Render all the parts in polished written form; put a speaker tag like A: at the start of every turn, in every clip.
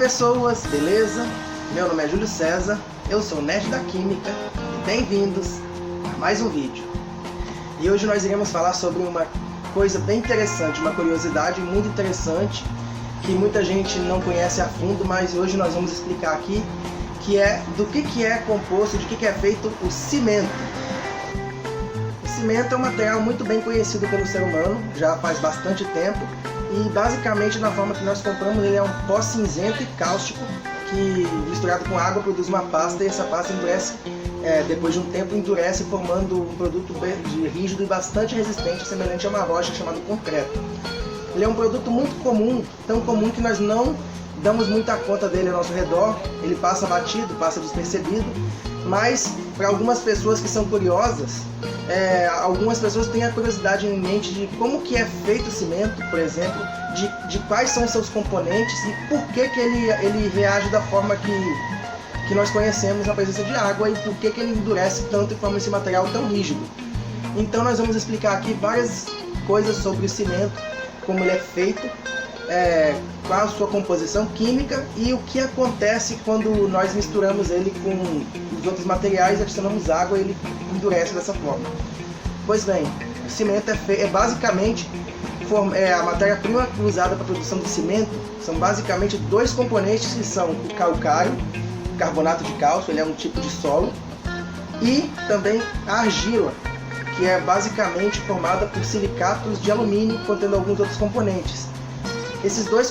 A: pessoas, beleza? Meu nome é Júlio César, eu sou nerd da Química e bem-vindos a mais um vídeo. E hoje nós iremos falar sobre uma coisa bem interessante, uma curiosidade muito interessante que muita gente não conhece a fundo, mas hoje nós vamos explicar aqui, que é do que é composto, de que é feito o cimento. O cimento é um material muito bem conhecido pelo ser humano, já faz bastante tempo, e basicamente na forma que nós compramos ele é um pó cinzento e cáustico que misturado com água produz uma pasta, e essa pasta endurece, depois de um tempo endurece, formando um produto rígido e bastante resistente, semelhante a uma rocha, chamado concreto. Ele é um produto muito comum, tão comum que nós não damos muita conta dele ao nosso redor, ele passa batido, passa despercebido, mas para algumas pessoas que são curiosas, algumas pessoas têm a curiosidade em mente de como que é feito o cimento, por exemplo, de quais são os seus componentes e por que ele reage da forma que nós conhecemos na presença de água e por que ele endurece tanto e forma esse material tão rígido. Então nós vamos explicar aqui várias coisas sobre o cimento, como ele é feito, qual a sua composição química e o que acontece quando nós misturamos ele com os outros materiais e adicionamos água e ele endurece dessa forma. Pois bem, o cimento é basicamente a matéria-prima usada para a produção do cimento. São basicamente dois componentes que são o calcário, carbonato de cálcio, ele é um tipo de solo, e também a argila, que é basicamente formada por silicatos de alumínio contendo alguns outros componentes. Esses dois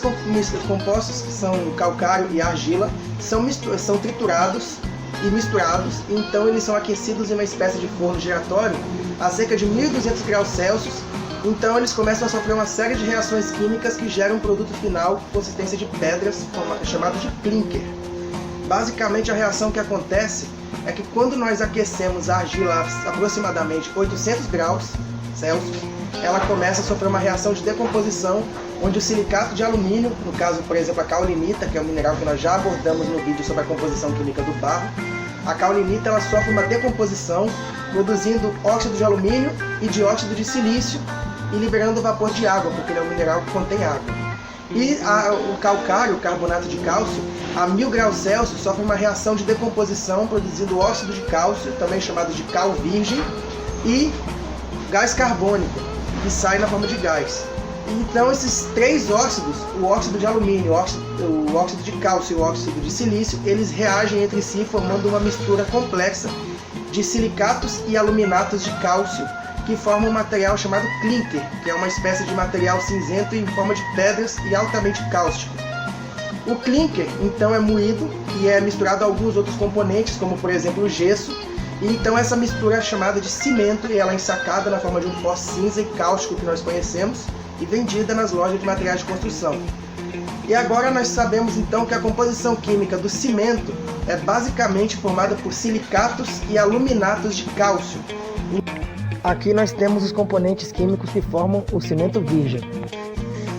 A: compostos, que são o calcário e a argila, são triturados e misturados, então eles são aquecidos em uma espécie de forno giratório a cerca de 1200 graus Celsius. Então eles começam a sofrer uma série de reações químicas que geram um produto final com consistência de pedras, chamado de clinker. Basicamente a reação que acontece é que quando nós aquecemos a argila a aproximadamente 800 graus Celsius, ela começa a sofrer uma reação de decomposição, onde o silicato de alumínio, no caso, por exemplo, a caulinita, que é um mineral que nós já abordamos no vídeo sobre a composição química do barro, a caulinita ela sofre uma decomposição, produzindo óxido de alumínio e dióxido de silício e liberando vapor de água, porque ele é um mineral que contém água. E o calcário, o carbonato de cálcio, a 1000 graus Celsius sofre uma reação de decomposição, produzindo óxido de cálcio, também chamado de cal virgem, e gás carbônico, que sai na forma de gás. Então esses três óxidos, o óxido de alumínio, o óxido de cálcio e o óxido de silício, eles reagem entre si formando uma mistura complexa de silicatos e aluminatos de cálcio, que formam um material chamado clinker, que é uma espécie de material cinzento em forma de pedras e altamente cáustico. O clinker então é moído e é misturado a alguns outros componentes, como por exemplo o gesso, e então essa mistura é chamada de cimento e ela é ensacada na forma de um pó cinza e cáustico que nós conhecemos e vendida nas lojas de materiais de construção. E agora nós sabemos então que a composição química do cimento é basicamente formada por silicatos e aluminatos de cálcio. Aqui nós temos os componentes químicos que formam o cimento virgem.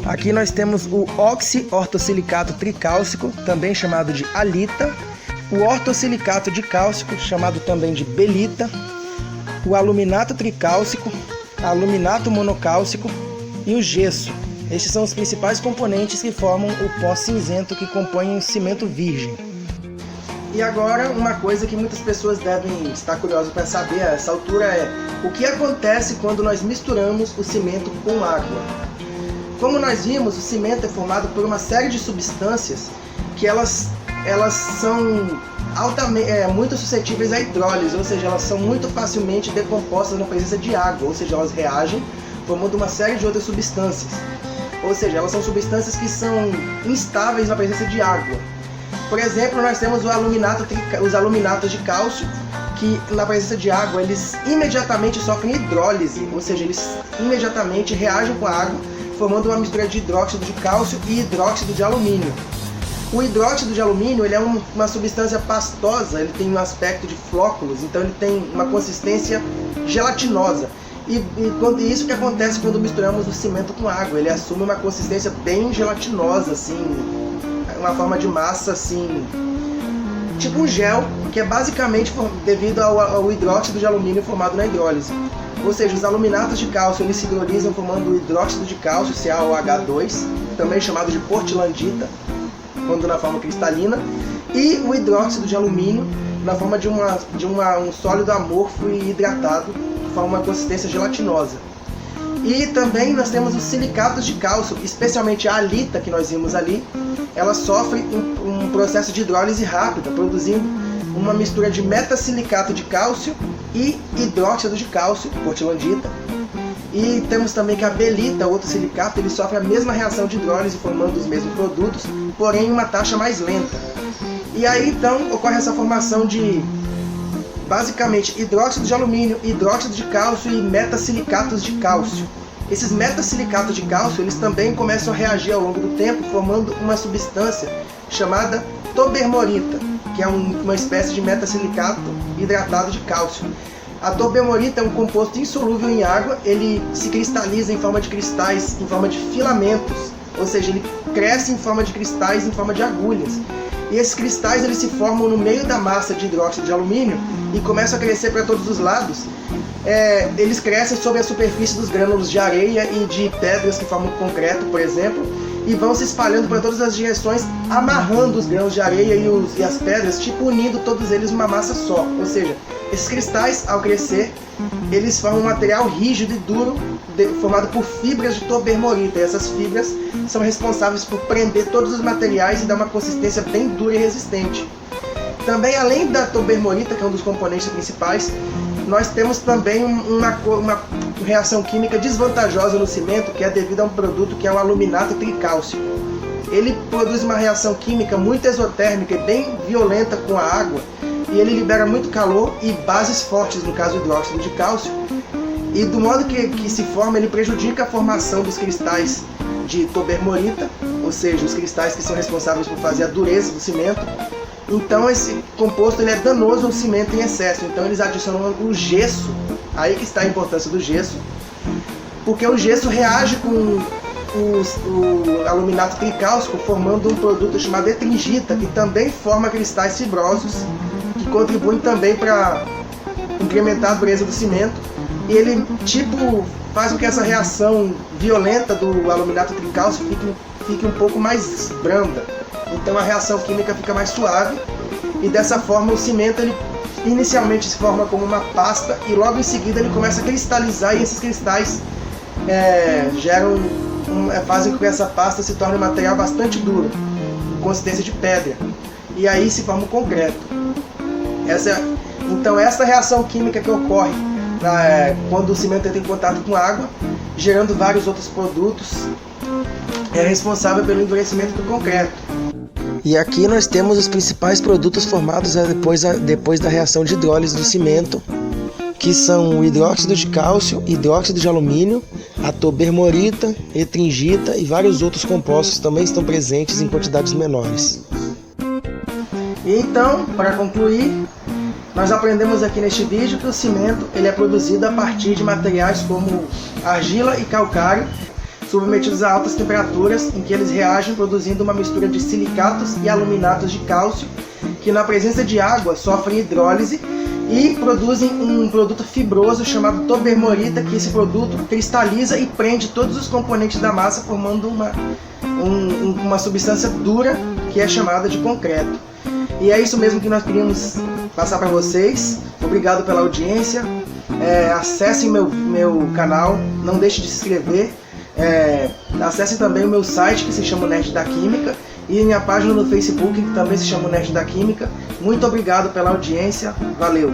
A: Aqui nós temos o oxi-ortosilicato tricálcico, também chamado de halita, o ortosilicato de cálcico, chamado também de belita, o aluminato tricálcico, aluminato monocálcico e o gesso. Estes são os principais componentes que formam o pó cinzento que compõe o cimento virgem. E agora, uma coisa que muitas pessoas devem estar curiosas para saber a essa altura é o que acontece quando nós misturamos o cimento com água. Como nós vimos, o cimento é formado por uma série de substâncias que elas são muito suscetíveis à hidrólise, ou seja, elas são muito facilmente decompostas na presença de água, ou seja, elas reagem formando uma série de outras substâncias. Ou seja, elas são substâncias que são instáveis na presença de água. Por exemplo, nós temos os aluminatos de cálcio, que na presença de água eles imediatamente sofrem hidrólise, ou seja, eles imediatamente reagem com a água, formando uma mistura de hidróxido de cálcio e hidróxido de alumínio. O hidróxido de alumínio ele é uma substância pastosa, ele tem um aspecto de flóculos, então ele tem uma consistência gelatinosa. E isso que acontece quando misturamos o cimento com água, ele assume uma consistência bem gelatinosa, assim, uma forma de massa assim, tipo um gel, que é basicamente devido ao hidróxido de alumínio formado na hidrólise. Ou seja, os aluminatos de cálcio eles se hidrolisam formando o hidróxido de cálcio, CaOH2, também chamado de portlandita. quando na forma cristalina, e o hidróxido de alumínio na forma de um sólido amorfo e hidratado, que forma uma consistência gelatinosa. E também nós temos os silicatos de cálcio, especialmente a halita que nós vimos ali. Ela sofre um processo de hidrólise rápida, produzindo uma mistura de metasilicato de cálcio e hidróxido de cálcio, portlandita. E temos também que a belita, outro silicato, ele sofre a mesma reação de hidrólise, formando os mesmos produtos, porém em uma taxa mais lenta. E aí então ocorre essa formação de basicamente hidróxido de alumínio, hidróxido de cálcio e metasilicatos de cálcio. Esses metasilicatos de cálcio, eles também começam a reagir ao longo do tempo, formando uma substância chamada tobermorita, que é uma espécie de metasilicato hidratado de cálcio. A tobermorita é um composto insolúvel em água, ele se cristaliza em forma de cristais, em forma de filamentos, ou seja, ele cresce em forma de cristais, em forma de agulhas. E esses cristais eles se formam no meio da massa de hidróxido de alumínio e começam a crescer para todos os lados. Eles crescem sobre a superfície dos grânulos de areia e de pedras que formam concreto, por exemplo, e vão se espalhando para todas as direções, amarrando os grãos de areia e as pedras, tipo unindo todos eles numa massa só. Ou seja, esses cristais, ao crescer, eles formam um material rígido e duro, formado por fibras de tobermorita. E essas fibras são responsáveis por prender todos os materiais e dar uma consistência bem dura e resistente. Também, além da tobermorita, que é um dos componentes principais, nós temos também uma reação química desvantajosa no cimento, que é devido a um produto que é o aluminato tricálcico. Ele produz uma reação química muito exotérmica e bem violenta com a água, e ele libera muito calor e bases fortes, no caso o hidróxido de cálcio, e do modo que se forma, ele prejudica a formação dos cristais de tobermorita, ou seja, os cristais que são responsáveis por fazer a dureza do cimento. Então esse composto ele é danoso ao cimento em excesso, então eles adicionam o gesso, aí que está a importância do gesso, porque o gesso reage com o aluminato tricálcico, formando um produto chamado etringita, que também forma cristais fibrosos, que contribuem também para incrementar a dureza do cimento, e ele faz com que essa reação violenta do aluminato tricálcico fique um pouco mais branda. Então a reação química fica mais suave, e dessa forma o cimento ele inicialmente se forma como uma pasta, e logo em seguida ele começa a cristalizar, e esses cristais fazem com que essa pasta se torne um material bastante duro, com consistência de pedra, e aí se forma o concreto. Então essa reação química que ocorre quando o cimento entra em contato com água, gerando vários outros produtos, é responsável pelo endurecimento do concreto. E aqui nós temos os principais produtos formados depois da reação de hidrólise do cimento, que são o hidróxido de cálcio, hidróxido de alumínio, a tobermorita, etringita e vários outros compostos também estão presentes em quantidades menores. E então, para concluir, nós aprendemos aqui neste vídeo que o cimento ele é produzido a partir de materiais como argila e calcário, submetidos a altas temperaturas, em que eles reagem produzindo uma mistura de silicatos e aluminatos de cálcio, que na presença de água sofrem hidrólise e produzem um produto fibroso chamado tobermorita, que esse produto cristaliza e prende todos os componentes da massa, formando uma substância dura, que é chamada de concreto. E é isso mesmo que nós queríamos passar para vocês. Obrigado pela audiência. Acessem meu canal, não deixe de se inscrever. Acessem também o meu site, que se chama Nerd da Química, e minha página no Facebook, que também se chama Nerd da Química. Muito obrigado pela audiência, valeu!